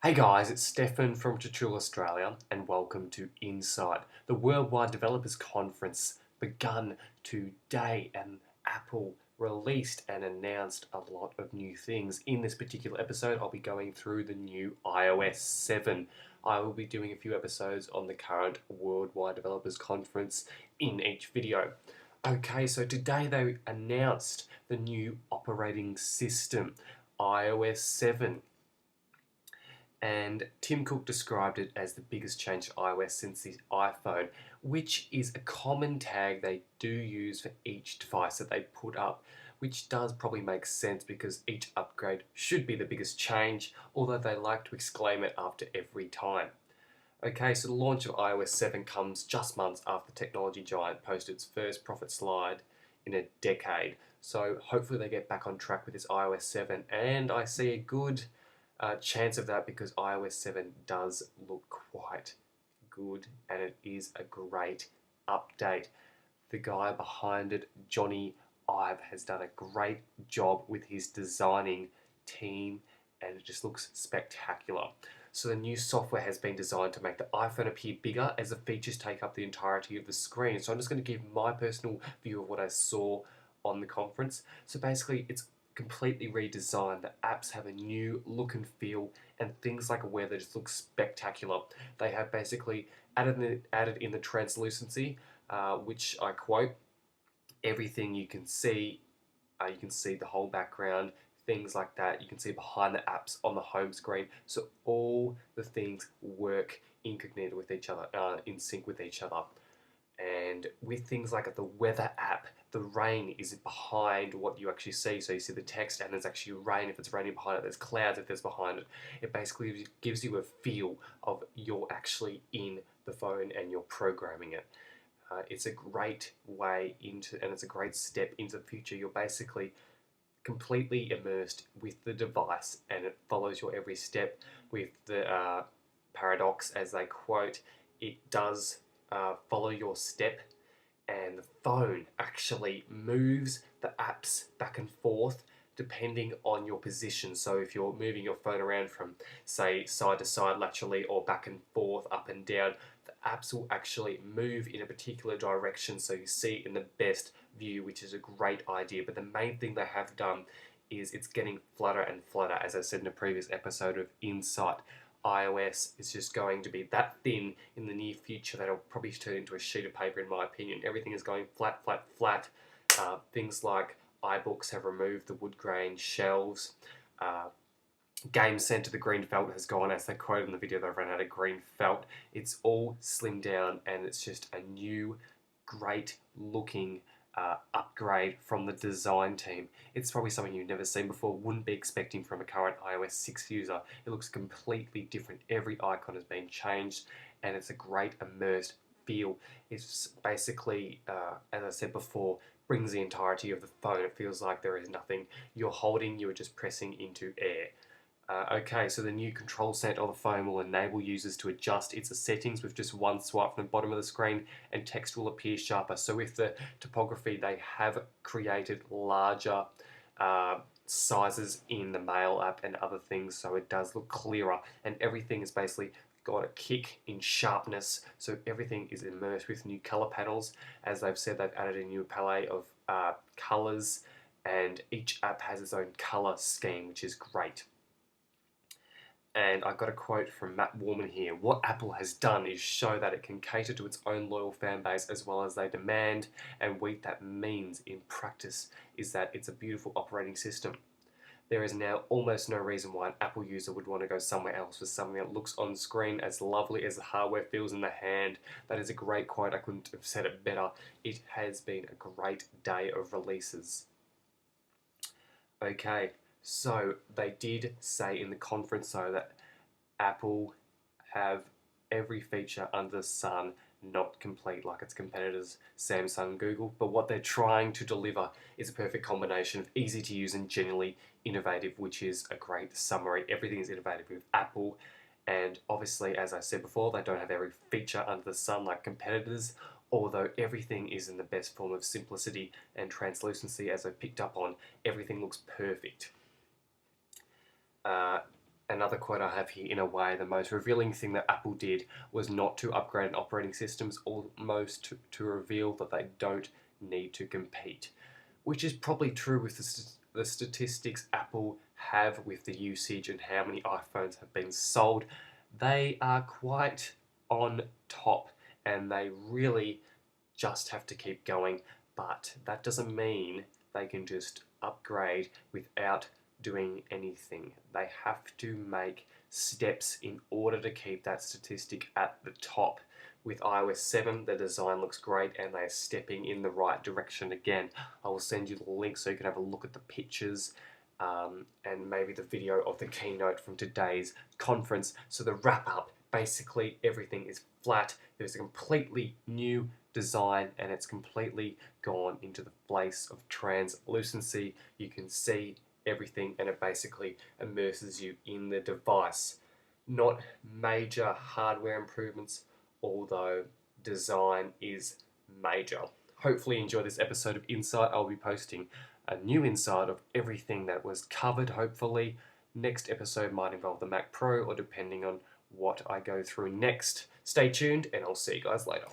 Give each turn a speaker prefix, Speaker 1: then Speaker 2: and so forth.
Speaker 1: Hey guys, it's Stefan from TutorialAustralia and welcome to Insight. The Worldwide Developers Conference begun today and Apple released and announced a lot of new things. In this particular episode, I'll be going through the new iOS 7. I will be doing a few episodes on the current Worldwide Developers Conference in each video. Okay, so today they announced the new operating system, iOS 7. And Tim Cook described it as the biggest change to iOS since the iPhone, which is a common tag they do use for each device that they put up, which does probably make sense because each upgrade should be the biggest change, although they like to exclaim it after every time. Okay, so the launch of iOS 7 comes just months after the technology giant posted its first profit slide in a decade. So hopefully they get back on track with this iOS 7, and I see a good chance of that because iOS 7 does look quite good and it is a great update. The guy behind it, Johnny Ive, has done a great job with his designing team and it just looks spectacular. So the new software has been designed to make the iPhone appear bigger as the features take up the entirety of the screen. So I'm just going to give my personal view of what I saw on the conference. So basically it's completely redesigned. The apps have a new look and feel, and things like weather just look spectacular. They have basically added in the translucency, which I quote, everything you can see the whole background, things like that. You can see behind the apps on the home screen. So all the things work incognito with each other, in sync with each other. And with things like the weather app, the rain is behind what you actually see. So you see the text and there's actually rain if it's raining behind it, there's clouds if there's behind it. It basically gives you a feel of you're actually in the phone and you're programming it. It's a great way into, and it's a great step into the future. You're basically completely immersed with the device and it follows your every step with the paradox, as they quote. It does follow your step, and the phone actually moves the apps back and forth depending on your position. So if you're moving your phone around from, say, side to side laterally or back and forth, up and down, the apps will actually move in a particular direction so you see it in the best view, which is a great idea. But the main thing they have done is it's getting flatter and flatter, as I said in a previous episode of Insight. iOS is just going to be that thin in the near future that it'll probably turn into a sheet of paper, in my opinion. Everything is going flat, flat, flat. Things like iBooks have removed the wood grain shelves. Game Center, the green felt has gone, as they quote in the video, they've run out of green felt. It's all slimmed down and it's just a new, great looking upgrade from the design team. It's probably something you've never seen before, wouldn't be expecting from a current iOS 6 user. It looks completely different. Every icon has been changed and it's a great immersed feel. It's basically, as I said before, brings the entirety of the phone. It feels like there is nothing you're holding, you're just pressing into air. Okay, so the new control center on the phone will enable users to adjust its settings with just one swipe from the bottom of the screen, and text will appear sharper. So with the typography, they have created larger sizes in the Mail app and other things, so it does look clearer, and everything is basically got a kick in sharpness, so everything is immersed with new color panels. As they've said, they've added a new palette of colors, and each app has its own color scheme, which is great. And I got a quote from Matt Warman here. What Apple has done is show that it can cater to its own loyal fan base as well as they demand, and what that means in practice is that it's a beautiful operating system. There is now almost no reason why an Apple user would want to go somewhere else for something that looks on screen as lovely as the hardware feels in the hand. That is a great quote. I couldn't have said it better. It has been a great day of releases. Okay, so they did say in the conference though that Apple have every feature under the sun, not complete like its competitors Samsung, Google, but what they're trying to deliver is a perfect combination of easy to use and genuinely innovative, which is a great summary. Everything is innovative with Apple, and obviously, as I said before, they don't have every feature under the sun like competitors, although everything is in the best form of simplicity and translucency. As I picked up on, everything looks perfect. another quote I have here, in a way, the most revealing thing that Apple did was not to upgrade operating systems, almost to reveal that they don't need to compete. Which is probably true with the statistics Apple have with the usage and how many iPhones have been sold. They are quite on top, and they really just have to keep going. But that doesn't mean they can just upgrade without doing anything. They have to make steps in order to keep that statistic at the top. With iOS 7, the design looks great and they're stepping in the right direction again. I will send you the link so you can have a look at the pictures and maybe the video of the keynote from today's conference. So the wrap up, basically everything is flat. There's a completely new design and it's completely gone into the place of translucency. You can see everything and it basically immerses you in the device. Not major hardware improvements, although design is major. Hopefully you enjoy this episode of Insight. I'll be posting a new insight of everything that was covered, hopefully. Next episode might involve the Mac Pro, or depending on what I go through next. Stay tuned and I'll see you guys later.